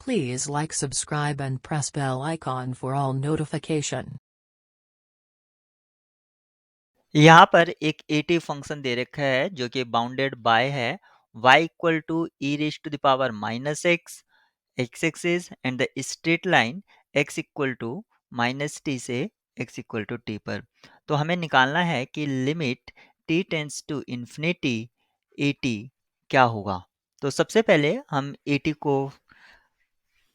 Please like, subscribe and press bell icon for all notification. यहाँ पर एक eighty function दे रखा है जो कि बाउंडेड बाय है y equal to e raise to the power minus x x axis and the straight line x equal to minus t से x equal to t पर। तो हमें निकालना है कि limit t tends to infinity A t क्या होगा। तो सबसे पहले हम एटी को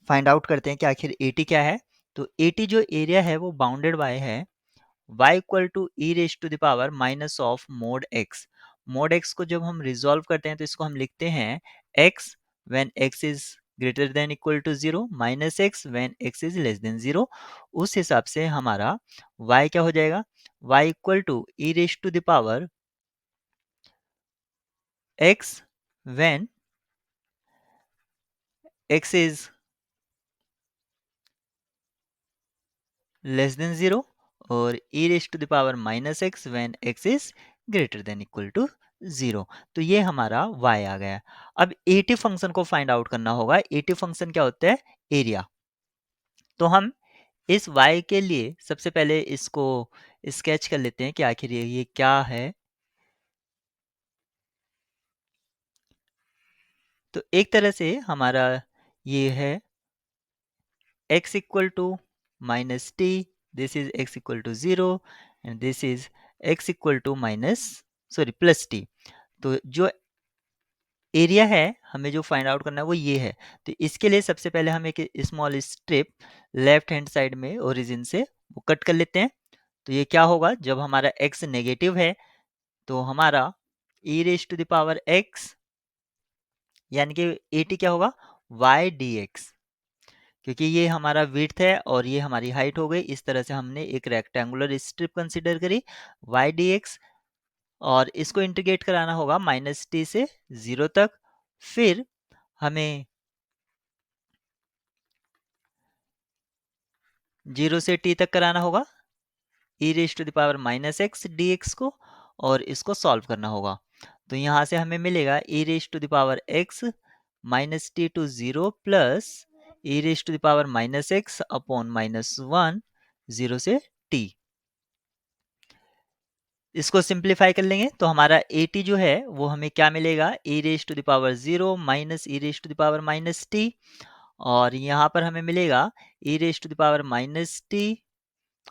फाइंड आउट करते हैं कि आखिर एटी क्या है। तो एटी जो एरिया है वो बाउंडेड बाय है y equal to e raise to the power minus of mod x। Mod x को जब हम रिजॉल्व करते हैं तो इसको हम लिखते हैं x when x is greater than equal to zero minus x when x is less than zero. उस हिसाब से हमारा y क्या हो जाएगा, y equal to e raise to the power x when x is less than zero और e raise to the power minus x when x is greater than equal to zero. तो ये हमारा y आ गया। अब A t function को find out करना होगा। एटी फंक्शन क्या होता है, एरिया। तो हम इस y के लिए सबसे पहले इसको स्केच कर लेते हैं कि आखिर ये क्या है। तो एक तरह से हमारा ये है x equal to minus t, this is x equal to zero and this is x equal to minus sorry plus t. तो जो एरिया है हमें जो फाइंड आउट करना है वो ये है। तो इसके लिए सबसे पहले हम एक small strip left hand side में ओरिजिन से वो कट कर लेते हैं। तो ये क्या होगा, जब हमारा x नेगेटिव है तो हमारा e raise to the power x यानी कि एटी क्या होगा, y dx। क्योंकि ये हमारा विड्थ है और ये हमारी हाइट हो गई, इस तरह से हमने एक रेक्टेंगुलर स्ट्रिप कंसीडर करी y dx और इसको इंटीग्रेट कराना होगा माइनस टी से जीरो तक। फिर हमें जीरो से टी तक कराना होगा e raise to the power minus x d x को और इसको सॉल्व करना होगा। तो यहाँ से हमें मिलेगा e raise to the power x minus t to zero plus e raise to the power minus x upon minus one zero से टी। इसको सिंप्लीफाई कर लेंगे तो हमारा ए टी जो है वो हमें क्या मिलेगा, e raise to the power zero minus e raise to the power minus t और यहाँ पर हमें मिलेगा e raise to the power minus t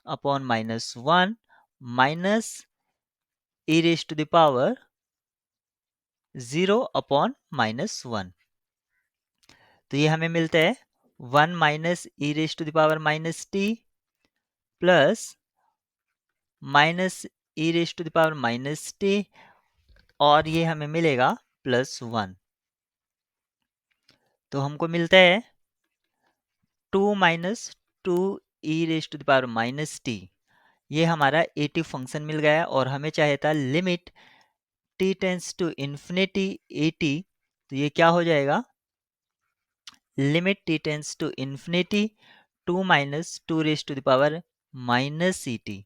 upon minus one minus e raise to the power zero upon minus one. तो ये हमें मिलता है one minus e raise to the power minus t plus minus e raise to the power minus t और ये हमें मिलेगा plus one. तो हमको मिलता है two minus two e raise to the power minus t. ये हमारा एटी फंक्शन मिल गया और हमें चाहिए था limit t tends to infinity A t. तो ये क्या हो जाएगा, limit t tends to infinity two minus two raise to the power minus c t,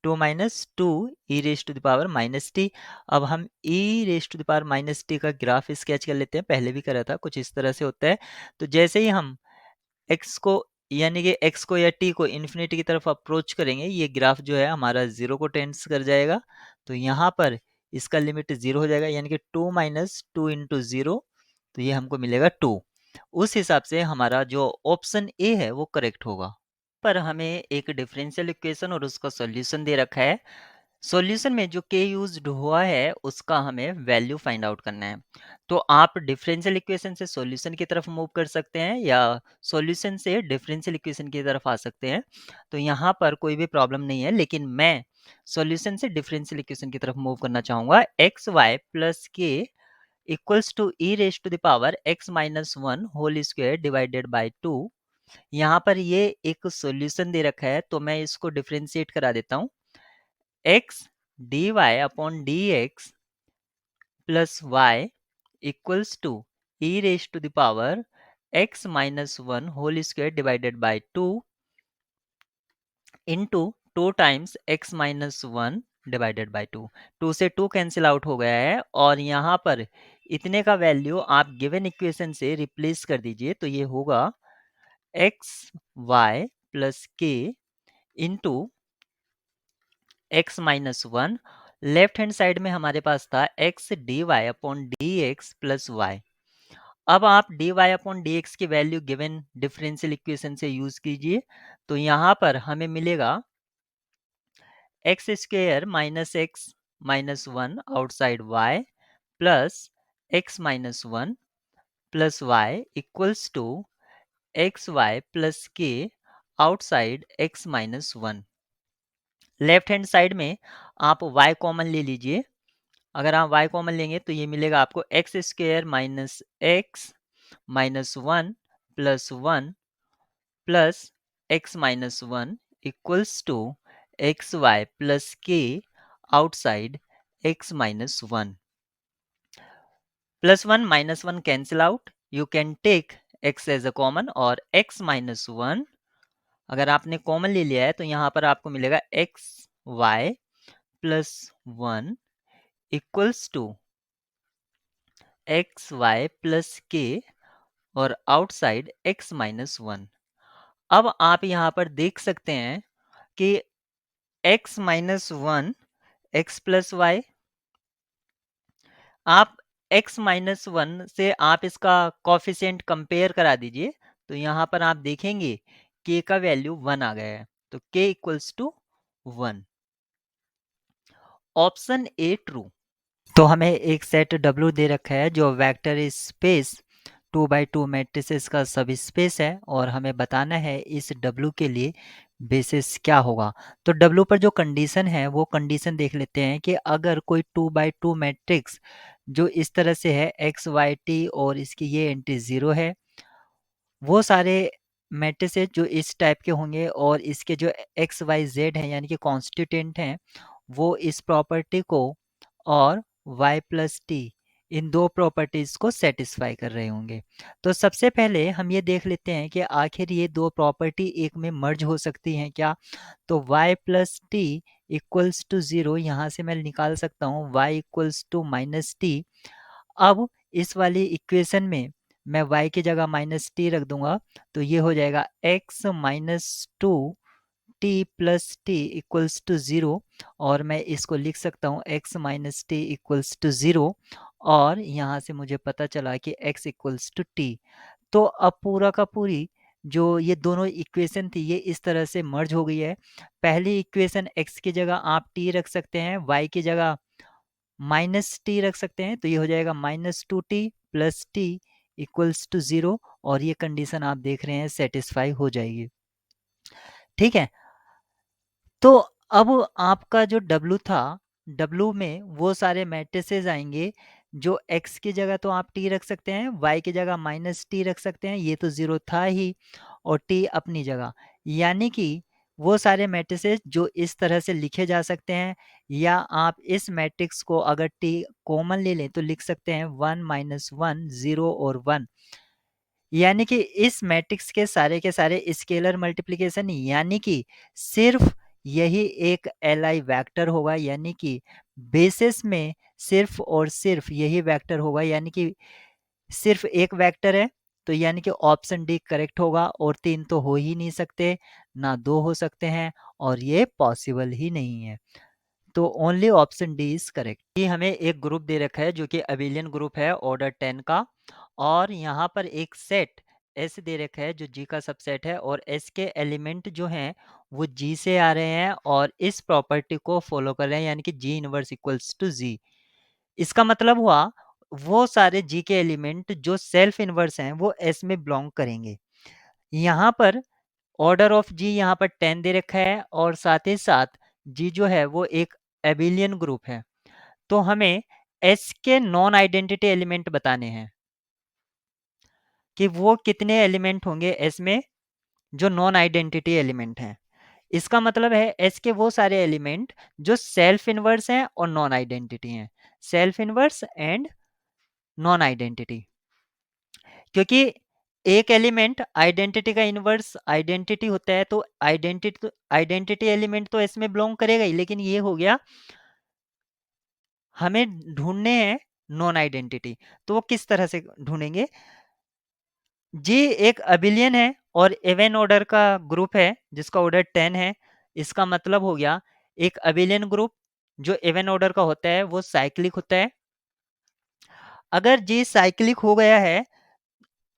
two minus two e raise to the power minus t. अब हम e raise to the power minus t का graph sketch कर लेते हैं, पहले भी करा था, कुछ इस तरह से होता है। तो जैसे ही हम x को यानी कि x को या t को इन्फिनिटी की तरफ अप्रोच करेंगे ये ग्राफ जो है हमारा जीरो को टेंस कर जाएगा। तो यहाँ पर इसका लिमिट जीरो हो जाएगा यानी कि two minus two into zero, तो ये हमको मिलेगा टू। उस हिसाब से हमारा जो ऑप्शन ए है वो करेक्ट होगा। पर हमें एक डिफरेंशियल इक्वेशन और उसका सॉल्यूशन दे रखा है। सॉल्यूशन में जो के यूज्ड हुआ है उसका हमें वैल्यू फाइंड आउट करना है। तो आप डिफरेंशियल इक्वेशन से सॉल्यूशन की तरफ मूव कर सकते हैं या सॉल्यूशन से डिफरेंशियल इक्वेशन की तरफ आ सकते हैं। तो यहाँ पर कोई भी प्रॉब्लम नहीं है, लेकिन मैं सॉल्यूशन से डिफरेंशियल इक्वेशन की तरफ मूव करना चाहूंगा। X y plus k equals to e raise to the power x minus one whole square divided by two. यहाँ पर ये एक सॉल्यूशन दे रखा है तो मैं इसको डिफरेंशिएट करा देता हूँ। X d y upon d x plus y equals to e raise to the power x minus one whole square divided by two into two times x minus one divided by two. Two से two cancel out हो गया है और यहाँ पर इतने का value आप गिवन इक्वेशन से रिप्लेस कर दीजिए, तो ये होगा x y plus k into x minus one. Left hand side में हमारे पास था x d y upon d x plus y. अब आप d y upon d x की वैल्यू गिवन डिफरेंशियल इक्वेशन से यूज कीजिए, तो यहाँ पर हमें मिलेगा x square minus x minus one outside y plus x minus one plus y equals to x y plus k outside x minus one. Left hand side में आप y common ले लीजिए। अगर आप y कॉमन लेंगे तो ये मिलेगा आपको x square minus x minus one plus x minus one equals to x y plus k outside x minus one. Plus one minus one cancel out, you can take x as a common और x minus one अगर आपने common ले लिया है तो यहाँ पर आपको मिलेगा x y plus one equals to x y plus k और आउटसाइड एक्स माइनस वन। अब आप यहाँ पर देख सकते हैं कि x minus one x plus y, आप x माइनस वन से आप इसका कॉफिशिएंट कंपेयर करा दीजिए, तो यहाँ पर आप देखेंगे k का वैल्यू वन आ गया है, तो k equals to one. Option A true. तो हमें एक सेट W दे रखा है जो वेक्टर स्पेस 2x2 मैट्रिसेस का सब स्पेस है और हमें बताना है इस W के लिए बेसिस क्या होगा। तो W पर जो कंडीशन है वो कंडीशन देख लेते हैं कि अगर कोई 2x2 मैट्रिक्स जो इस तरह से है एक्स वाई टी और इसकी ये एंट्री 0 है, वो सारे मैट्रिसेस जो इस टाइप के होंगे और इसके जो एक्स वाई जेड हैं यानी कि कॉन्स्टिट्यूएंट हैं वो इस प्रॉपर्टी को और y प्लस टी इन दो प्रॉपर्टीज को सेटिस्फाई कर रहे होंगे। तो सबसे पहले हम ये देख लेते हैं कि आखिर ये दो प्रॉपर्टी एक में मर्ज हो सकती हैं क्या। तो y plus t equals to 0, यहाँ से मैं निकाल सकता हूँ y equals to minus t. अब इस वाली इक्वेशन में मैं y की जगह माइनस टी रख दूंगा, तो ये हो जाएगा x minus two t plus t equals to 0 और मैं इसको लिख सकता हूँ x minus t equals to 0 और यहाँ से मुझे पता चला कि x इक्वल्स टू टी। तो अब पूरा का पूरी जो ये दोनों इक्वेशन थी ये इस तरह से मर्ज हो गई है। पहली इक्वेशन x की जगह आप t रख सकते हैं, y की जगह माइनस टी रख सकते हैं, तो ये हो जाएगा minus two t plus t equals to 0 और ये कंडीशन आप देख रहे हैं सेटिस्फाई हो जाएगी। ठीक है, तो अब आपका जो W था, W में वो सारे मैट्रिसेस आएंगे जो x की जगह तो आप t रख सकते हैं, y की जगह माइनस टी रख सकते हैं, ये तो 0 था ही और t अपनी जगह, यानी कि वो सारे मैट्रिसेस जो इस तरह से लिखे जा सकते हैं या आप इस मैट्रिक्स को अगर t कॉमन ले लें तो लिख सकते हैं 1 माइनस वन 0 और 1, यानी कि इस मैट्रिक्स के सारे स्केलर मल्टीप्लिकेशन यानी कि सिर्फ यही एक एलआई वेक्टर होगा, यानी कि बेसिस में सिर्फ और सिर्फ यही वेक्टर होगा, यानी कि सिर्फ एक वेक्टर है, तो यानी कि ऑप्शन डी करेक्ट होगा और तीन तो हो ही नहीं सकते, ना दो हो सकते हैं और ये पॉसिबल ही नहीं है, तो only option D is correct. ये हमें एक ग्रुप दे रखा है जो कि अबेलियन ग्रुप है ऑर्डर 10 का और यहाँ पर एक सेट एस दे रखा है जो जी का सबसेट है और एस के एलिमेंट जो हैं वो जी से आ रहे हैं और इस प्रॉपर्टी को फॉलो कर रहे हैं, यानी कि जी इनवर्स इक्वल्स टू जी। इसका मतलब हुआ वो सारे जी के एलिमेंट जो सेल्फ इनवर्स हैं वो एस में बिलोंग करेंगे। यहाँ पर ऑर्डर ऑफ जी यहाँ पर 10 दे रखा है और साथ ही साथ जी जो है वो एक एबिलियन ग्रुप है, तो हमें एस के नॉन आइडेंटिटी एलिमेंट बताने हैं कि वो कितने एलिमेंट होंगे एस में जो नॉन आइडेंटिटी एलिमेंट हैं। इसका मतलब है एस के वो सारे एलिमेंट जो सेल्फ इनवर्स हैं और नॉन आइडेंटिटी हैं, self inverse and non identity, क्योंकि एक एलिमेंट आइडेंटिटी का इनवर्स आइडेंटिटी होता है, तो आइडेंटिटी एलिमेंट तो इसमें बिलोंग करेगा ही, लेकिन ये हो गया हमें ढूंढने हैं नॉन आइडेंटिटी। तो वो किस तरह से ढूंढेंगे? जी एक अबिलियन है और इवन ऑर्डर का ग्रुप है जिसका ऑर्डर 10 है। इसका मतलब हो गया एक अबिलियन ग्रुप जो इवन ऑर्डर का होता है वो साइक्लिक होता है। अगर जी साइक्लिक हो गया है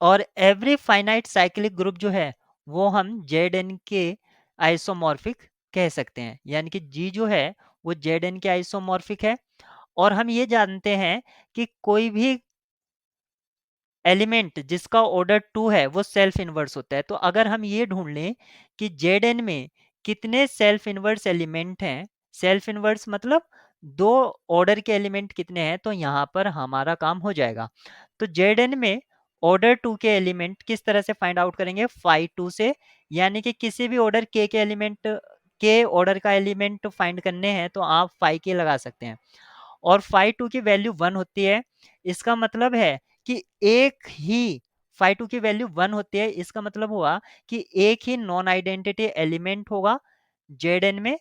और एवरी फाइनाइट साइक्लिक ग्रुप जो है वो हम जेड एन के आइसोमॉर्फिक कह सकते हैं, यानी कि जी जो है वो जेड एन के आइसोमॉर्फिक है। और हम ये जानते हैं कि कोई भी एलिमेंट जिसका ऑर्डर 2 है वो सेल्फ इनवर्स होता है। तो अगर हम ये ढूंढ लें कि जेड में कितने सेल्फ इनवर्स एलिमेंट हैं, सेल्फ इनवर्स मतलब दो ऑर्डर के एलिमेंट कितने हैं, तो यहाँ पर हमारा काम हो जाएगा। तो जेड में ऑर्डर 2 के एलिमेंट किस तरह से फाइंड आउट करेंगे? फाई 2 से, यानी कि किसी भी ऑर्डर के एलिमेंट के ऑर्डर का एलिमेंट फाइंड करने हैं तो आप फाई के लगा सकते हैं और फाई 2 की वैल्यू 1 होती है। इसका मतलब है कि एक ही फाई 2 की वैल्यू 1 होती है, इसका मतलब हुआ कि एक ही नॉन आइडेंटिटी एलिमेंट होगा जेड में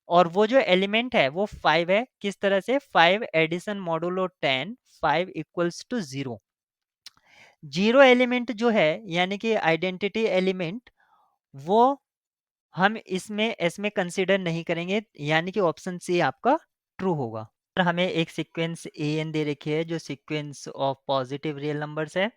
और वो जो एलिमेंट है वो 5 है। किस तरह से? 5 addition modulo 10 5 equals to 0। Zero element जो है यानी कि आइडेंटिटी एलिमेंट वो हम इसमें कंसीडर नहीं करेंगे, यानी कि ऑप्शन सी आपका ट्रू होगा। और हमें एक सीक्वेंस ए एन दे रखी है जो sequence of positive real numbers है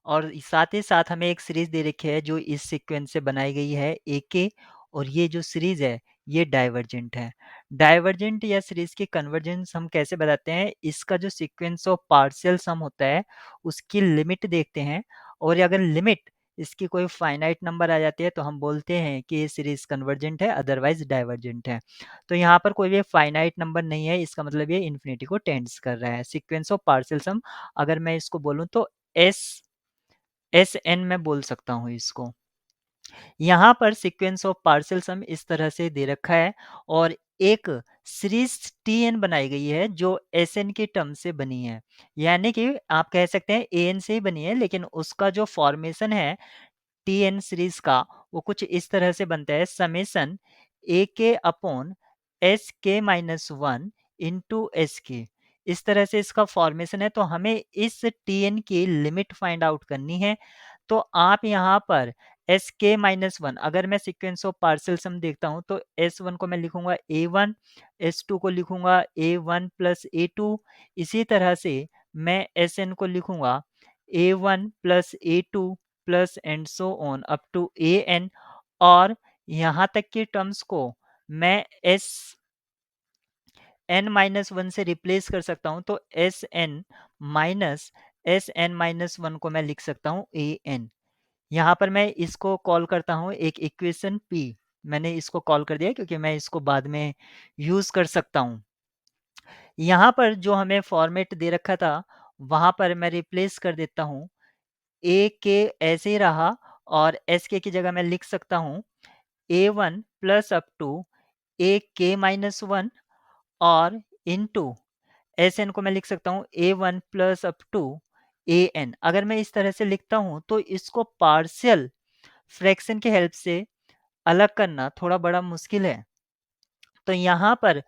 और साथ ही साथ हमें एक सीरीज दे रखी है जो इस सीक्वेंस से बनाई गई है ए के, और ये जो सीरीज है ये डाइवर्जेंट है। डाइवर्जेंट या सीरीज की कन्वर्जेंस हम कैसे बताते हैं? इसका जो सीक्वेंस ऑफ पार्शियल सम होता है उसकी लिमिट देखते हैं और अगर लिमिट इसकी कोई फाइनाइट नंबर आ जाती है तो हम बोलते हैं कि ये सीरीज कन्वर्जेंट है, अदरवाइज डाइवर्जेंट है। तो यहाँ पर कोई भी फाइनाइट नंबर नहीं है, इसका मतलब ये इन्फिनिटी को टेंड्स कर रहा है। सीक्वेंस ऑफ पार्शियल सम अगर मैं इसको बोलूँ तो एस एन में बोल सकता हूँ इसको। यहाँ पर सीक्वेंस ऑफ पार्शियल सम इस तरह से दे रखा है और एक सीरीज टी एन बनाई गई है जो एस एन की टर्म से बनी है, यानी कि आप कह सकते हैं ए एन से ही बनी है, लेकिन उसका जो फॉर्मेशन है टी एन सीरीज का वो कुछ इस तरह से बनता है समेसन ए के अपॉन एस के माइनस 1 इंटू एस के। इस तरह से इसका फॉर्मेशन है। तो हमें इस टी एन की लिमिट फाइंड आउट करनी है। तो आप यहाँ पर एस के माइनस 1 अगर मैं सीक्वेंस ऑफ पार्शियल सम देखता हूँ तो एस वन को मैं लिखूंगा ए वन, एस टू को लिखूंगा a one plus a two, इसी तरह से मैं एस एन को लिखूंगा a one plus a two plus and so on up to a n. और यहाँ तक की टर्म्स को मैं एस एन माइनस वन से रिप्लेस कर सकता हूँ। तो एस एन माइनस वन को मैं लिख सकता हूँ ए एन। यहाँ पर मैं इसको कॉल करता हूँ एक इक्वेशन पी। मैंने इसको कॉल कर दिया क्योंकि मैं इसको बाद में यूज कर सकता हूँ। यहाँ पर जो हमें फॉर्मेट दे रखा था वहां पर मैं रिप्लेस कर देता हूँ। ए के ऐसे ही रहा और एस के की जगह मैं लिख सकता हूँ a one plus up to a k minus one और इनटू एस एन को मैं लिख सकता हूँ a one plus up to a n. अगर मैं इस तरह से लिखता हूँ तो इसको पार्शियल फ्रैक्शन की हेल्प से अलग करना थोड़ा बड़ा मुश्किल है। तो यहाँ पर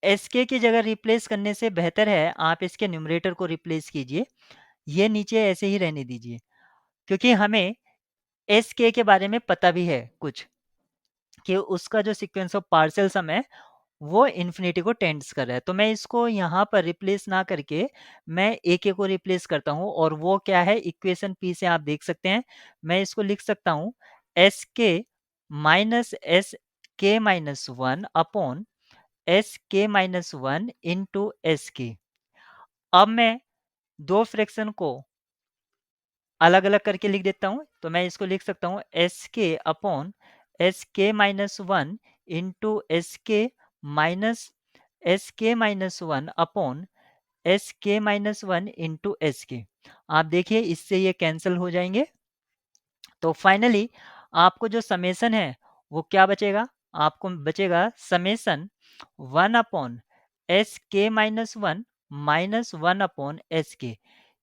एस के की जगह रिप्लेस करने से बेहतर है आप इसके न्यूमरेटर को रिप्लेस कीजिए, ये नीचे ऐसे ही रहने दीजिए, क्योंकि हमें एस के बारे में पता भी है कुछ कि उसका जो सीक्वेंस ऑफ पार्शियल सम है वो इन्फिनिटी को टेंड्स कर रहा है। तो मैं इसको यहाँ पर रिप्लेस ना करके मैं ए के को रिप्लेस करता हूँ और वो क्या है इक्वेशन पी से आप देख सकते हैं। मैं इसको लिख सकता हूँ एस के माइनस वन अपॉन एस के माइनस वन इंटू एस के। अब मैं दो फ्रैक्शन को अलग अलग करके लिख देता हूँ। तो मैं इसको लिख सकता हूँ एस के अपॉन एस के माइनस वन इंटू एस के माइनस वन अपॉन एस के माइनस वन इंटू एस के। आप देखिए इससे ये कैंसिल हो जाएंगे। तो फाइनली आपको जो समेसन है वो क्या बचेगा? आपको बचेगा समेसन वन अपॉन एस के माइनस वन अपॉन एस के,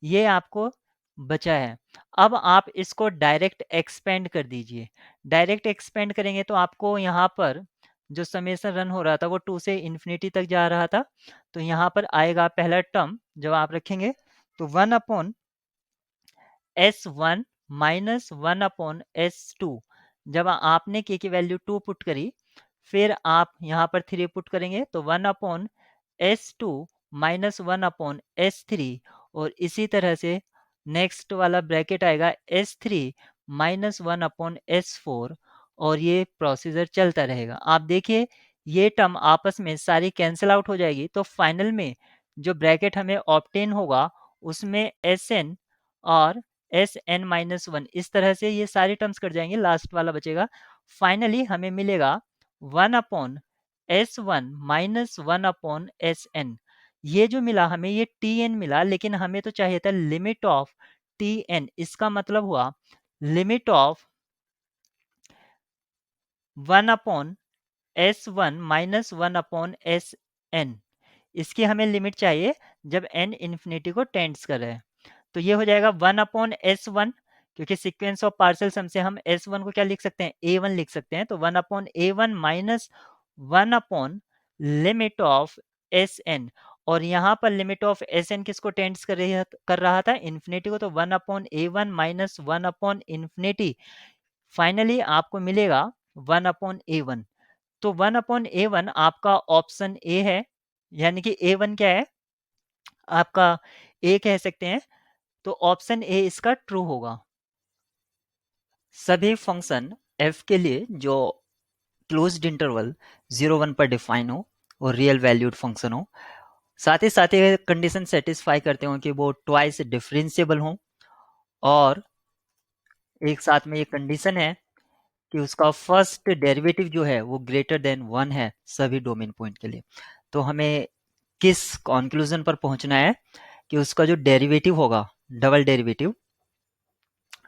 ये आपको बचा है। अब आप इसको डायरेक्ट एक्सपेंड कर दीजिए। डायरेक्ट एक्सपेंड करेंगे तो आपको यहाँ पर जो समेशन रन हो रहा था वो 2 से इन्फिनिटी तक जा रहा था। तो यहाँ पर आएगा पहला टर्म जब आप रखेंगे तो 1/s1 माइनस 1/s2। जब आपने k की वैल्यू 2 पुट करी, फिर आप यहाँ पर 3 पुट करेंगे तो 1/s2 माइनस 1/s3, और इसी तरह से नेक्स्ट वाला ब्रैकेट आएगा s3 माइनस 1/s4, और ये प्रोसीजर चलता रहेगा। आप देखिए ये टर्म आपस में सारी कैंसिल आउट हो जाएगी, तो फाइनल में जो ब्रैकेट हमें ऑब्टेन होगा उसमें Sn और Sn-1 इस तरह से ये सारी टर्म्स कट जाएंगे, लास्ट वाला बचेगा। फाइनली हमें मिलेगा 1/s1 माइनस 1/sn। ये जो मिला हमें ये tn मिला, लेकिन हमें तो चाहिए था लिमिट ऑफ tn। इसका मतलब हुआ limit of 1/s1 minus 1/sn। इसकी हमें लिमिट चाहिए जब n इन्फिनिटी को टेंड्स कर रहे हैं। तो ये हो जाएगा 1/s1, क्योंकि सीक्वेंस ऑफ पार्शियल सम से हम s1 को क्या लिख सकते हैं, a1 लिख सकते हैं। तो 1/a1 minus 1 limit of sn, और यहाँ पर लिमिट ऑफ sn किसको टेंड्स कर रहा था, इन्फिनिटी को। तो 1/a1 माइनस 1/infinity। फाइनली आपको मिलेगा 1/a1। तो 1/a1 आपका ऑप्शन ए है, यानी कि a1 क्या है, आपका ए कह सकते हैं। तो ऑप्शन ए इसका ट्रू होगा। सभी फंक्शन f के लिए जो क्लोज्ड इंटरवल 0-1 पर डिफाइन हो और रियल वैल्यूड फंक्शन हो, साथ ही कंडीशन सेटिस्फाई करते हो कि वो ट्वाइस डिफरेंशिएबल हो, और एक साथ में ये कंडीशन है कि उसका फर्स्ट डेरिवेटिव जो है वो ग्रेटर देन 1 है सभी डोमेन पॉइंट के लिए। तो हमें किस कंक्लूजन पर पहुंचना है कि उसका जो डेरिवेटिव होगा, डबल डेरिवेटिव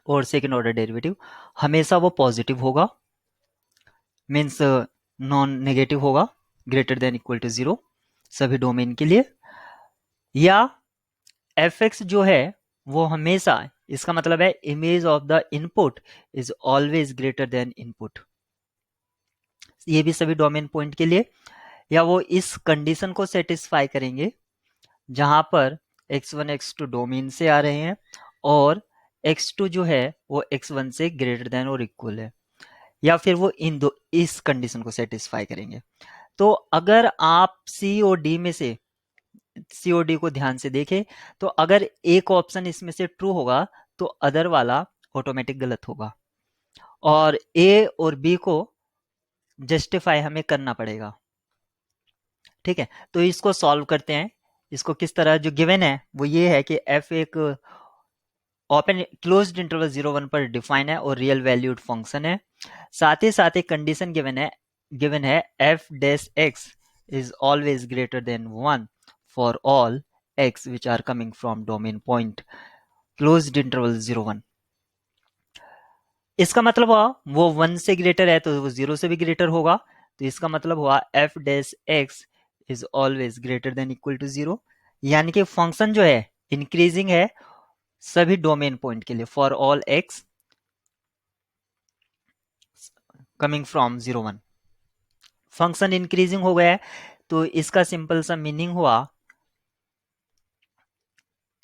और सेकेंड ऑर्डर डेरिवेटिव, हमेशा वो पॉजिटिव होगा, मीन्स नॉन नेगेटिव होगा, ग्रेटर देन इक्वल टू 0 सभी डोमेन के लिए। या fx जो है वो हमेशा, इसका मतलब है image of the input is always greater then input, ये भी सभी डोमेन पॉइंट के लिए। या वो इस कंडीशन को सेटिस्फाई करेंगे जहां पर x1 x2 डोमेन से आ रहे हैं और x2 जो है वो x1 से ग्रेटर देन और इक्वल है, या फिर वो इस कंडीशन को सेटिस्फाई करेंगे। तो अगर आप सी और डी में से सी और डी को ध्यान से देखें, तो अगर एक ऑप्शन इसमें से ट्रू होगा तो अदर वाला ऑटोमेटिक गलत होगा, और ए और बी को जस्टिफाई हमें करना पड़ेगा। ठीक है, तो इसको सॉल्व करते हैं। इसको किस तरह, जो गिवन है वो ये है कि f एक ओपन क्लोज्ड इंटरवल 0-1 पर डिफाइन है और रियल वैल्यूड फंक्शन है। साथ ही एक कंडीशन गिवन है f dash x is always greater than 1 for all x which are coming from domain point closed interval 0-1। इसका मतलब हुआ वो 1 से ग्रेटर है तो वो 0 से भी ग्रेटर होगा। तो इसका मतलब हुआ f dash x is always greater than equal to 0, यानी कि फंक्शन जो है इंक्रीजिंग है सभी डोमेन पॉइंट के लिए, for all x coming from 0-1। Function increasing हो गया है, तो इसका सिंपल सा मीनिंग हुआ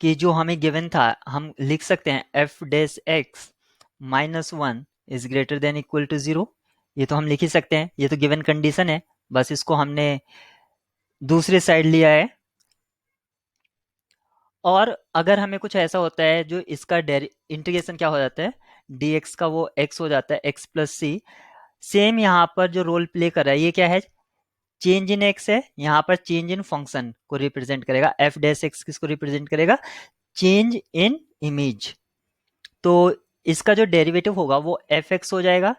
कि जो हमें गिवन था हम लिख सकते हैं f dash x minus 1 is greater than equal to 0। ये तो हम लिख ही सकते हैं, ये तो गिवन कंडीशन है, बस इसको हमने दूसरे साइड लिया है। और अगर हमें कुछ ऐसा होता है जो इसका इंटीग्रेशन क्या हो जाता है, dx का वो x हो जाता है x प्लस सी। सेम यहाँ पर जो रोल प्ले कर रहा है ये क्या है, चेंज इन x है, यहाँ पर चेंज इन फंक्शन को रिप्रेजेंट करेगा। f डैश x किसको रिप्रेजेंट करेगा, चेंज इन इमेज। तो इसका जो डेरिवेटिव होगा वो fx हो जाएगा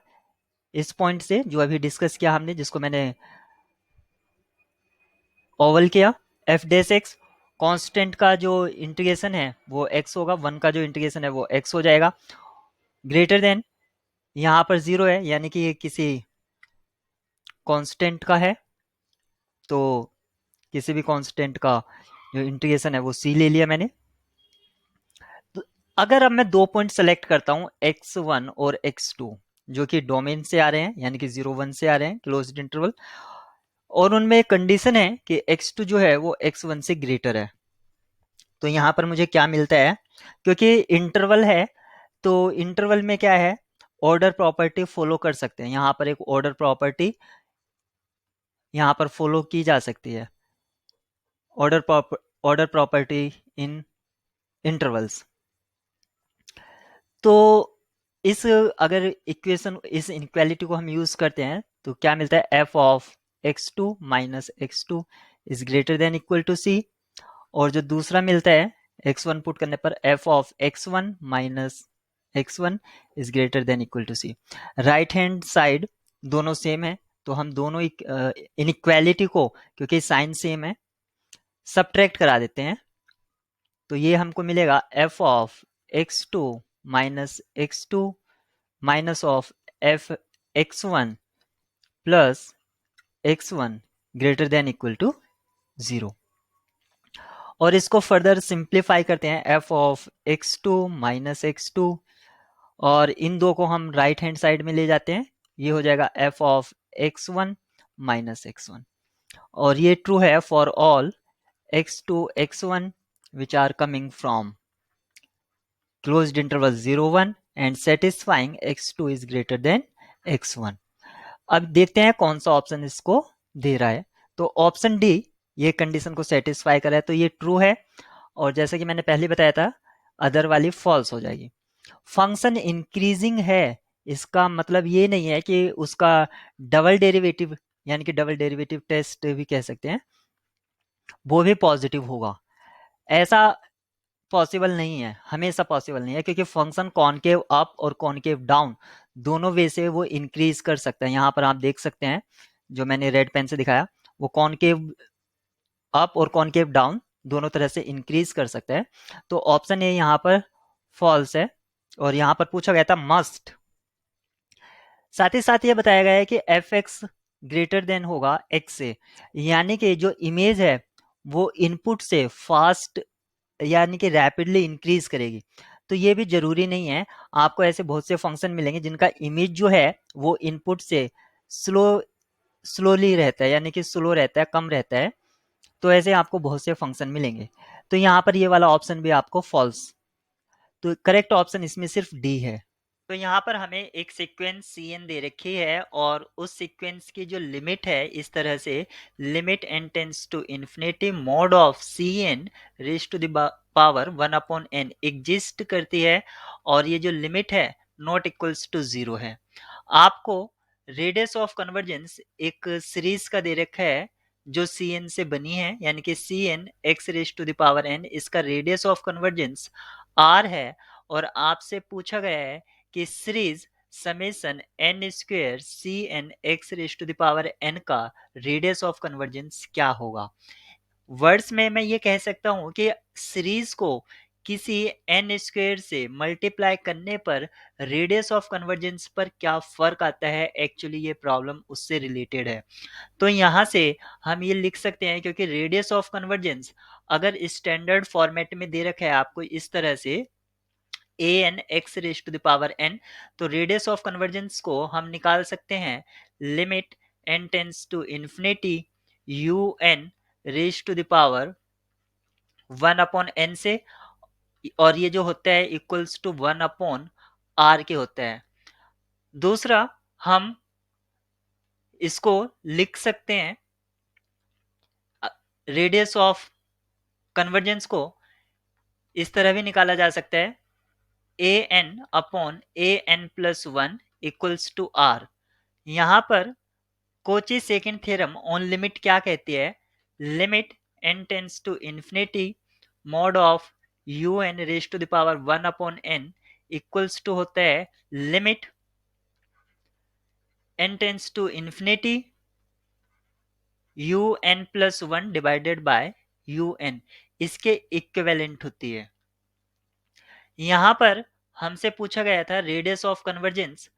इस पॉइंट से जो अभी डिस्कस किया हमने, जिसको मैंने ओवल किया। f डैश x कांस्टेंट का जो इंटीग्रेशन है वो x होगा, 1 का जो इंटीग्रेशन है वो x हो जाएगा, ग्रेटर देन यहाँ पर 0 है, यानी कि ये किसी कांस्टेंट का है। तो किसी भी कांस्टेंट का जो इंटीग्रेशन है वो c ले लिया मैंने। तो अगर अब मैं 2 पॉइंट सेलेक्ट करता हूं x1 और x2, जो कि डोमेन से आ रहे हैं, यानी कि 0 1 से आ रहे हैं क्लोज्ड इंटरवल, और उनमें एक कंडीशन है कि x2 जो है वो x1 से ग्रेटर है। तो यहाँ पर मुझे क्या मिलता है, क्योंकि इंटरवल है तो इंटरवल में क्या है, ऑर्डर प्रॉपर्टी फॉलो कर सकते हैं। यहाँ पर एक ऑर्डर प्रॉपर्टी यहाँ पर फॉलो की जा सकती है, ऑर्डर प्रॉपर्टी इन इंटरवल्स। तो इस अगर इक्वेशन, इस इनक्वालिटी को हम यूज करते हैं तो क्या मिलता है, f of x2 minus x2 is greater than equal to c। और जो दूसरा मिलता है x1 पुट करने पर f of x1 minus x1 is greater than equal to c। Right hand side दोनों सेम है, तो हम दोनों इनइक्वालिटी को, क्योंकि साइन सेम है, सबट्रैक्ट करा देते हैं। तो ये हमको मिलेगा f of x2 minus x2 minus of f x1 plus x1 greater than equal to 0। और इसको फर्दर सिंप्लीफाई करते हैं, f of x2 minus x2, और इन दो को हम राइट हैंड साइड में ले जाते हैं, ये हो जाएगा f of x1 minus x1। और ये ट्रू है for all x2 x1 which are coming from closed interval 0 1 and satisfying x2 is greater than x1। अब देखते हैं कौन सा ऑप्शन इसको दे रहा है। तो ऑप्शन डी ये कंडीशन को सेटिस्फाई कर रहा है, तो ये ट्रू है, और जैसे कि मैंने पहले बताया था अदर वाली फॉल्स हो जाएगी। फंक्शन इंक्रीजिंग है, इसका मतलब ये नहीं है कि उसका डबल डेरिवेटिव, यानी कि डबल डेरिवेटिव टेस्ट भी कह सकते हैं, वो भी पॉजिटिव होगा। ऐसा पॉसिबल नहीं है, हमेशा पॉसिबल नहीं है, क्योंकि फंक्शन कॉनकेव अप और कॉनकेव डाउन दोनों वे से वो इंक्रीज कर सकता है। यहाँ पर आप देख सकते हैं जो मैंने रेड पेन से दिखाया, वो कॉनकेव अप और कॉनकेव डाउन दोनों तरह से इंक्रीज कर सकता है। तो ऑप्शन ए यहाँ पर फॉल्स है, और यहाँ पर पूछा गया था मस्ट। साथ ही साथ ये बताया गया है कि एफ एक्स ग्रेटर देन होगा एक्स से, यानी कि जो इमेज है वो इनपुट से फास्ट यानी कि रैपिडली इंक्रीज करेगी। तो ये भी जरूरी नहीं है, आपको ऐसे बहुत से फंक्शन मिलेंगे जिनका इमेज जो है वो इनपुट से स्लोली रहता है, यानी कि स्लो रहता है, कम रहता है। तो ऐसे आपको बहुत से फंक्शन मिलेंगे। तो यहाँ पर ये वाला ऑप्शन भी आपको फॉल्स, तो करेक्ट ऑप्शन इसमें सिर्फ डी है। तो यहाँ पर हमें एक सीक्वेंस सी एन दे रखी है, और उस सीक्वेंस की जो लिमिट है इस तरह से, limit n tends to infinity mod of c N raise to the power 1/n exist करती है, और ये जो लिमिट है नॉट इक्वल्स टू 0 है। आपको रेडियस ऑफ कन्वर्जेंस एक सीरीज का दे रखा है जो सी एन से बनी है, यानी कि c n x raise to the power n, इसका रेडियस ऑफ कन्वर्जेंस r है, और आपसे पूछा गया है कि series summation n square c n x raise to the power n का रेडियस ऑफ कन्वर्जेंस क्या होगा। वर्ड्स में मैं ये कह सकता हूं कि सीरीज को किसी n स्क्वेयर से मल्टीप्लाई करने पर रेडियस ऑफ कन्वर्जेंस पर क्या फर्क आता है, एक्चुअली ये प्रॉब्लम उससे रिलेटेड है। तो यहाँ से हम ये लिख सकते हैं, क्योंकि रेडियस ऑफ कन्वर्जेंस अगर स्टैंडर्ड फॉर्मेट में दे रखा है आपको इस तरह से a n x raise to the power n, तो रेडियस ऑफ कन्वर्जेंस को हम निकाल सकते हैं limit n tends to infinity u n raise to the power 1/n से, और ये जो होता है इक्वल्स टू 1/r के होता है। दूसरा हम इसको लिख सकते हैं, रेडियस ऑफ कन्वर्जेंस को इस तरह भी निकाला जा सकता है, a n upon a n plus 1 equals to r. यहाँ पर Cauchy second theorem on limit क्या कहती है, limit n tends to infinity mod of u n raise to the power 1/n equals to होता है limit n tends to infinity u n plus 1 divided by u n, इसके equivalent होती है। यहाँ पर हमसे पूछा गया था radius of convergence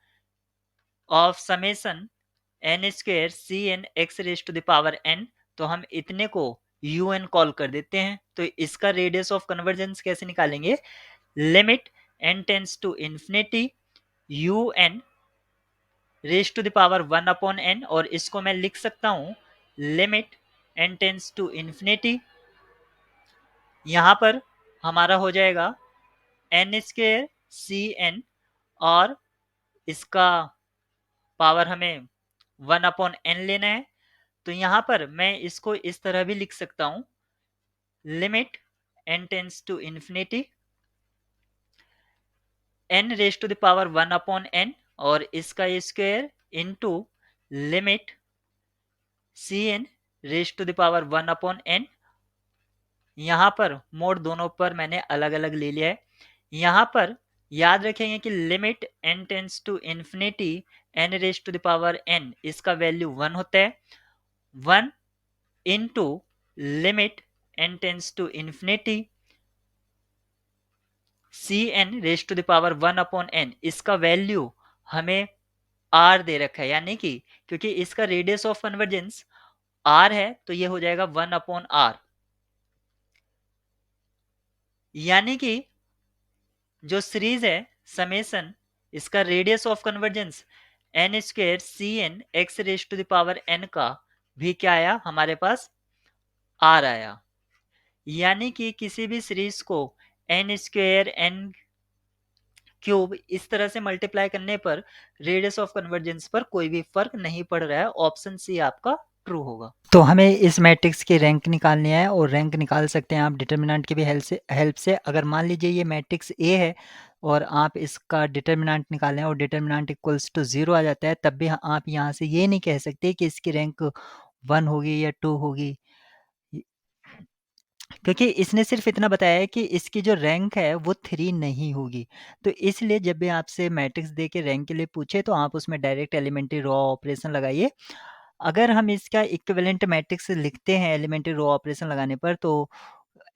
of summation n square c n x raise to the power n, तो हम इतने को यू एन कॉल कर देते हैं। तो इसका रेडियस ऑफ कन्वर्जेंस कैसे निकालेंगे, limit n tends to infinity u n raise to the power 1 upon n, और इसको मैं लिख सकता हूं limit n tends to infinity. यहां पर हमारा हो जाएगा n स्क्वेयर सी एन, और इसका पावर हमें 1 अपॉन n लेना है। तो यहां पर मैं इसको इस तरह भी लिख सकता हूं limit n tends to infinity n raise to the power 1 upon n, और इसका square into limit C N raise to the power 1 upon n। यहां पर मोड दोनों पर मैंने अलग अलग ले लिया है। यहां पर याद रखेंगे कि limit n tends to infinity n raise to the power n, इसका वैल्यू 1 होता है। 1 into limit n tends to infinity c N raise to the power 1 upon n, इसका वैल्यू हमें r दे रखा है, यानी कि क्योंकि इसका रेडियस ऑफ कन्वर्जेंस r है तो ये हो जाएगा 1 अपॉन r, यानी कि जो सीरीज है समेसन, इसका radius of convergence n square c n x raise to the power n का भी क्या आया हमारे पास r आया। यानी कि किसी भी सीरीज को n स्क्वेयर n क्यूब इस तरह से मल्टीप्लाई करने पर रेडियस ऑफ कन्वर्जेंस पर कोई भी फर्क नहीं पड़ रहा है। ऑप्शन सी आपका ट्रू होगा। तो हमें इस मैट्रिक्स की रैंक निकालनी है, और रैंक निकाल सकते हैं आप डिटर्मिनेंट की भी हेल्प से। अगर मान लीजिए ये मैट्रिक्स ए है और आप इसका डिटर्मिनेंट निकालें और डिटर्मिनेंट इक्वल्स टू 0 आ जाता है, तब भी आप यहाँ से ये नहीं कह सकते कि इसकी रैंक 1 होगी या 2 होगी, क्योंकि इसने सिर्फ इतना बताया है कि इसकी जो रैंक है वो 3 नहीं होगी। तो इसलिए जब भी आपसे मैट्रिक्स दे के रैंक के लिए पूछे तो आप उसमें डायरेक्ट एलिमेंट्री रो ऑपरेशन लगाइए। अगर हम इसका इक्विवेलेंट मैट्रिक्स लिखते हैं एलिमेंट्री रो ऑपरेशन लगाने पर, तो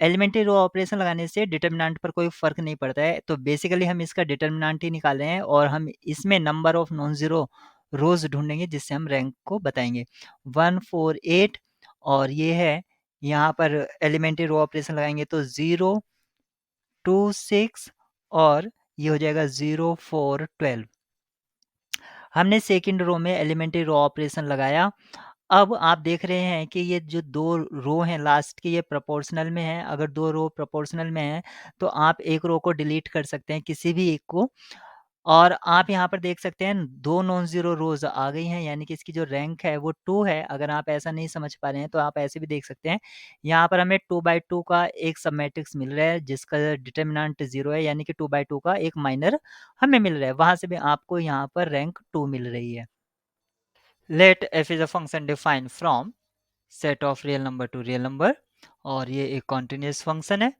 एलिमेंट्री रो ऑपरेशन लगाने से डिटर्मिनेंट पर कोई फर्क नहीं पड़ता है। तो बेसिकली हम इसका डिटर्मिनेंट ही निकाल रहे हैं, और हम इसमें नंबर ऑफ नॉन जीरो रोज ढूंढेंगे जिससे हम रैंक को बताएंगे। 1 4 8, और ये है यहाँ पर एलिमेंट्री रो ऑपरेशन लगाएंगे तो 0 2 6, और ये हो जाएगा 0 4 12। हमने सेकंड रो में एलिमेंट्री रो ऑपरेशन लगाया। अब आप देख रहे हैं कि ये जो 2 रो हैं लास्ट के, ये प्रोपोर्शनल में है। अगर 2 रो प्रोपोर्शनल में है तो आप एक रो को डिलीट कर सकते हैं, किसी भी एक को, और आप यहाँ पर देख सकते हैं 2 नॉन ज़ीरो रोज़ आ गई हैं, यानी कि इसकी जो रैंक है वो 2 है। अगर आप ऐसा नहीं समझ पा रहे हैं तो आप ऐसे भी देख सकते हैं। यहाँ पर हमें 2 बाई 2 का एक सब मैट्रिक्स मिल रहा है जिसका डिटर्मिनेंट 0 है, यानी कि 2 बाई 2 का एक माइनर हमें मिल रहा है, वहाँ से भी आपको यहाँ पर रैंक 2 मिल रही है। Let f is a function defined from set of real number to real number, और ये एक कॉन्टिन्यूस फंक्शन है,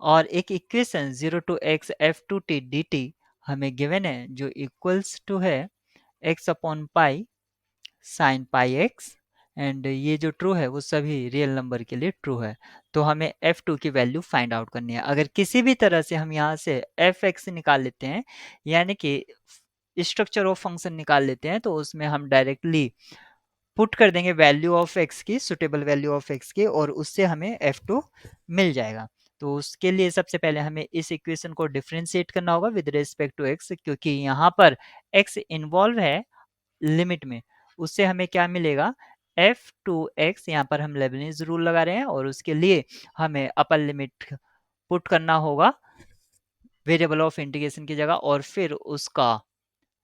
और एक equation 0 to x f2t dt हमें गिवन है जो इक्वल्स टू है x upon pi sine pi x, and ये जो ट्रू है वो सभी रियल नंबर के लिए ट्रू है। तो हमें f2 की वैल्यू फाइंड आउट करनी है। अगर किसी भी तरह से हम यहाँ से fx निकाल लेते हैं, यानी कि स्ट्रक्चर ऑफ फंक्शन निकाल लेते हैं, तो उसमें हम डायरेक्टली पुट कर देंगे वैल्यू ऑफ x की, सुटेबल वैल्यू ऑफ x की, और उससे हमें f2 मिल जाएगा। तो उसके लिए सबसे पहले हमें इस इक्वेशन को डिफरेंशिएट करना होगा विद रिस्पेक्ट टू x, क्योंकि यहाँ पर x इन्वॉल्व है लिमिट में। उससे हमें क्या मिलेगा f2x, यहाँ पर हम लेबनिज रूल लगा रहे हैं, और उसके लिए हमें अपर लिमिट पुट करना होगा वेरिएबल ऑफ इंटीग्रेशन की जगह, और फिर उसका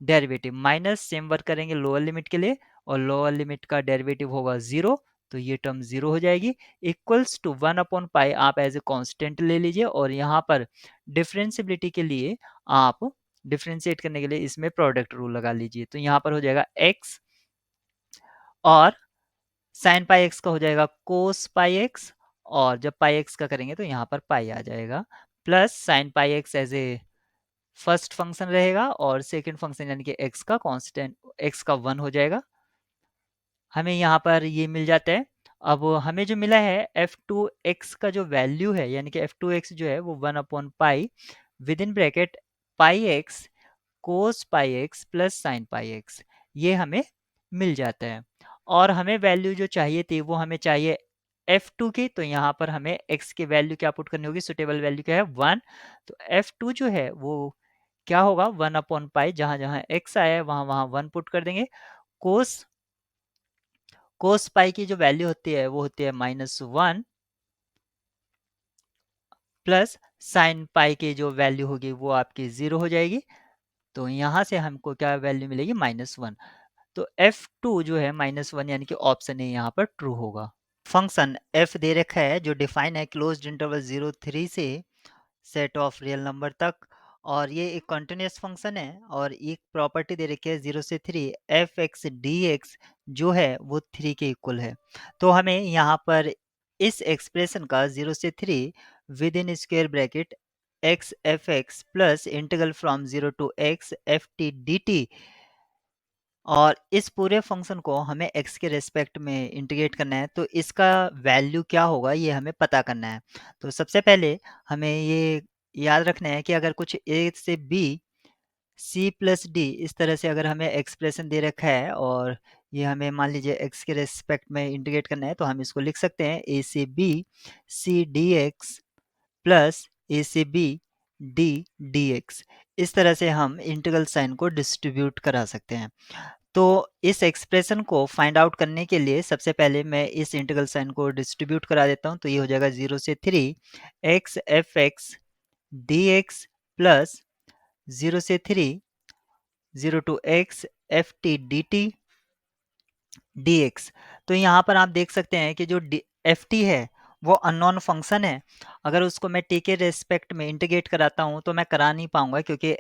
डेरिवेटिव माइनस सेम वर्क करेंगे लोअर लिमिट के लिए, और लोअर लिमिट का डेरिवेटिव होगा 0, तो ये टर्म 0 हो जाएगी। इक्वल्स टू 1 अपॉन पाई आप एज ए कांस्टेंट ले लीजिए, और यहाँ पर डिफरेंशिएबिलिटी के लिए आप डिफरेंशिएट करने के लिए इसमें प्रोडक्ट रूल लगा लीजिए। तो यहाँ पर हो जाएगा x, और साइन पाई एक्स का हो जाएगा कोस पाई एक्स, और जब पाई एक्स का करेंगे तो यहाँ पर पाई आ जाएगा, plus sine pi x as a first function रहेगा, और सेकंड फंक्शन यानी कि x का कांस्टेंट x का 1 हो जाएगा। हमें यहाँ पर ये मिल जाता है। अब हमें जो मिला है f2x का जो वैल्यू है, यानी कि f2x जो है वो 1 upon pi with in bracket pi x cos pi x plus sine pi x, ये हमें मिल जाता है। और हमें वैल्यू जो चाहिए थी वो हमें चाहिए f2 की, तो यहाँ पर हमें x की वैल्यू क्या पुट करनी होगी, सुटेबल वैल्यू क्या है 1। तो f2 जो है वो क्या होगा 1/पाई, जहां जहां x आया है वहां वहां 1 पुट कर देंगे। कोस कोस पाई की जो वैल्यू होती है वो होती है -1 प्लस साइन पाई की जो वैल्यू होगी वो आपकी 0 हो जाएगी। तो यहाँ से हमको क्या वैल्यू मिलेगी -1। तो F2 जो है -1 यानी कि ऑप्शन ए यहाँ पर ट्रू होगा। फंक्शन f दे रखा है जो डिफाइन है क्लोज्ड इंटरवल 0 3 से सेट ऑफ रियल नंबर तक, और ये एक कंटिन्यूस फंक्शन है और एक प्रॉपर्टी दे रखी है 0 से 3 एफ एक्स डी एक्स जो है वो 3 के इक्वल है। तो हमें यहाँ पर इस एक्सप्रेशन का 0 से 3 within square bracket x f x plus integral from 0 to x f t d t, और इस पूरे फंक्शन को हमें x के रेस्पेक्ट में इंटीग्रेट करना है। तो इसका वैल्यू क्या होगा ये हमें पता करना है। तो सबसे पहले हमें ये याद रखना है कि अगर कुछ a से b c प्लस डी इस तरह से अगर हमें एक्सप्रेशन दे रखा है और ये हमें मान लीजिए x के रेस्पेक्ट में इंटीग्रेट करना है, तो हम इसको लिख सकते हैं a से b c D x plus a से b d डी एक्स। इस तरह से हम इंटीग्रल साइन को डिस्ट्रीब्यूट करा सकते हैं। तो इस एक्सप्रेशन को फाइंड आउट करने के लिए सबसे पहले मैं इस इंटीग्रल साइन को डिस्ट्रीब्यूट करा देता हूँ। तो ये हो जाएगा 0 से 3 x f x d x plus 0 से 3 0 to x f t d t d x. तो यहाँ पर आप देख सकते हैं कि जो एफ टी है वो अननोन फंक्शन है। अगर उसको मैं टी के रेस्पेक्ट में इंटीग्रेट कराता हूँ तो मैं करा नहीं पाऊंगा, क्योंकि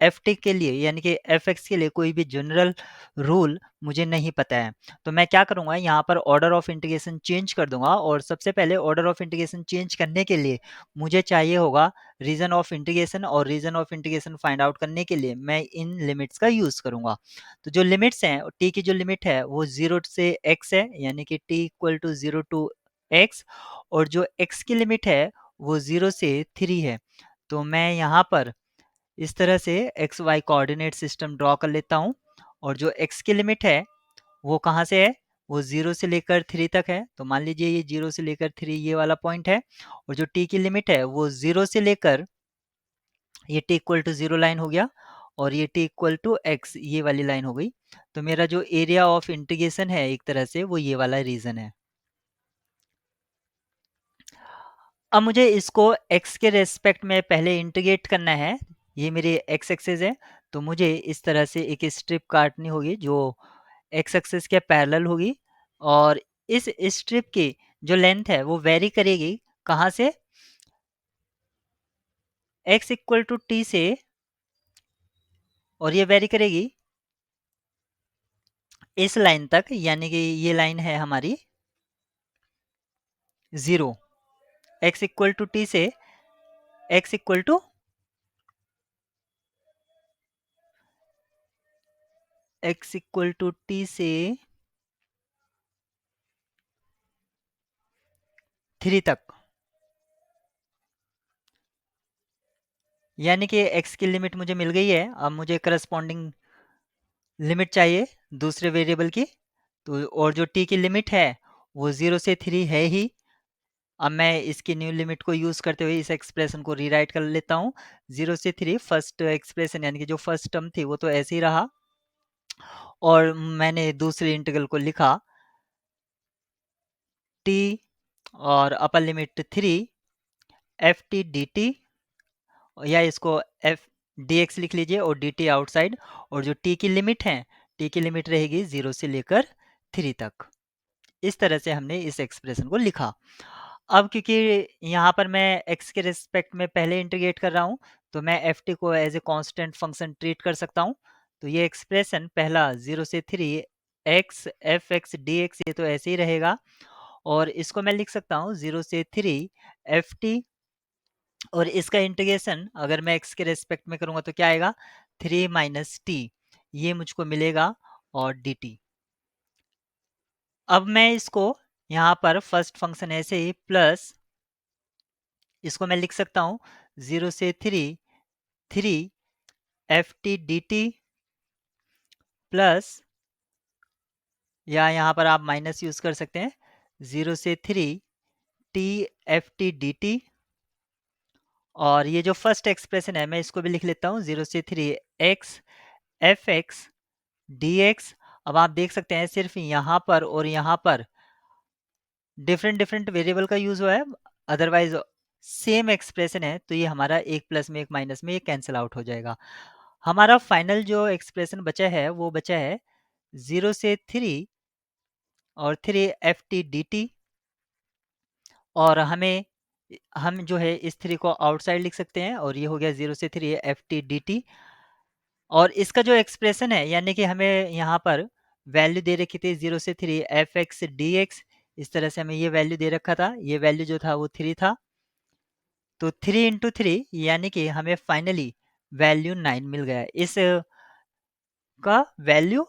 एफ टी के लिए यानी कि एफ एक्स के लिए कोई भी जनरल रूल मुझे नहीं पता है। तो मैं क्या करूंगा, यहाँ पर ऑर्डर ऑफ इंटीग्रेशन चेंज कर दूंगा, और सबसे पहले ऑर्डर ऑफ इंटीग्रेशन चेंज करने के लिए मुझे चाहिए होगा रीजन ऑफ इंटीग्रेशन, और region of integration find out करने के लिए मैं इन लिमिट्स का यूज करूंगा। तो जो लिमिट्स हैं, टी की जो लिमिट है वो 0 से एक्स है, यानी कि t equal to 0 to x, और जो एक्स की लिमिट है वो 0 से 3 है। तो मैं यहाँ पर इस तरह से x y coordinate system draw कर लेता हूँ, और जो x की लिमिट है वो कहाँ से है, वो 0 से लेकर 3 तक है। तो मान लीजिए ये 0 से लेकर 3 ये वाला पॉइंट है, और जो t की लिमिट है वो 0 से लेकर ये t इक्वल टू 0 लाइन हो गया, और ये t इक्वल टू x ये वाली लाइन हो गई। तो मेरा जो एरिया ऑफ इंटीग्रेशन है एक तरह से वो ये वाला रीजन है। अब मुझे इसको x के रेस्पेक्ट में पहले इंटीग्रेट करना है। ये मेरी x एक्सिस है, तो मुझे इस तरह से एक स्ट्रिप काटनी होगी जो x एक्सिस के पैरेलल होगी, और इस स्ट्रिप की जो लेंथ है वो वेरी करेगी कहाँ से, x इक्वल टू टी से, और ये वेरी करेगी इस लाइन तक, यानी कि ये लाइन है हमारी 0। x इक्वल टू टी से x इक्वल टू टी से 3 तक, यानी कि x की लिमिट मुझे मिल गई है। अब मुझे करस्पॉन्डिंग लिमिट चाहिए दूसरे वेरिएबल की। तो और जो t की लिमिट है वो 0 से 3 है ही। अब मैं इसकी न्यू लिमिट को यूज करते हुए इस एक्सप्रेशन को रीराइट कर लेता हूँ। 0 से 3 फर्स्ट एक्सप्रेशन यानी कि जो फर्स्ट टर्म थी वो तो ऐसे ही रहा, और मैंने दूसरे इंटीग्रल को लिखा t और upper limit 3 F t d T, या इसको एफ डी एक्स लिख लीजिए और डी टी आउटसाइड, और जो t की लिमिट है t की लिमिट रहेगी 0 से लेकर 3 तक। इस तरह से हमने इस एक्सप्रेशन को लिखा। अब क्योंकि यहाँ पर मैं x के रिस्पेक्ट में पहले इंटीग्रेट कर रहा हूँ, तो मैं एफ टी को as a constant function treat कर सकता हूँ। तो ये एक्सप्रेशन पहला 0 से 3 x f x d x ये तो ऐसे ही रहेगा, और इसको मैं लिख सकता हूँ 0 से 3 एफ टी, और इसका इंटीग्रेशन अगर मैं x के रेस्पेक्ट में करूंगा तो क्या आएगा 3 माइनस टी, ये मुझको मिलेगा, और डी टी। अब मैं इसको यहाँ पर फर्स्ट फंक्शन ऐसे ही प्लस इसको मैं लिख सकता हूँ 0 से 3 F t d T plus, या यहाँ पर आप माइनस यूज कर सकते हैं 0 से 3 T F t d t, और ये जो फर्स्ट एक्सप्रेशन है मैं इसको भी लिख लेता हूँ 0 से 3 x F x d x. अब आप देख सकते हैं सिर्फ यहाँ पर और यहाँ पर डिफरेंट डिफरेंट वेरिएबल का यूज हुआ है, अदरवाइज सेम एक्सप्रेशन है, तो ये हमारा एक प्लस में एक माइनस में ये कैंसिल आउट हो जाएगा। हमारा फाइनल जो एक्सप्रेशन बचा है वो बचा है 0 से 3 और 3 एफ टी डी टी, और हम जो है इस 3 को आउटसाइड लिख सकते हैं और ये हो गया 0 से 3 एफ टी डी टी। और इसका जो एक्सप्रेशन है यानी कि हमें यहाँ पर वैल्यू दे रखी थी 0 से 3 एफ एक्स डी एक्स, इस तरह से हमें ये वैल्यू दे रखा था, ये वैल्यू जो था वो 3 था। तो 3 इंटू 3 यानी कि हमें फाइनली वैल्यू 9 मिल गया। इस का वैल्यू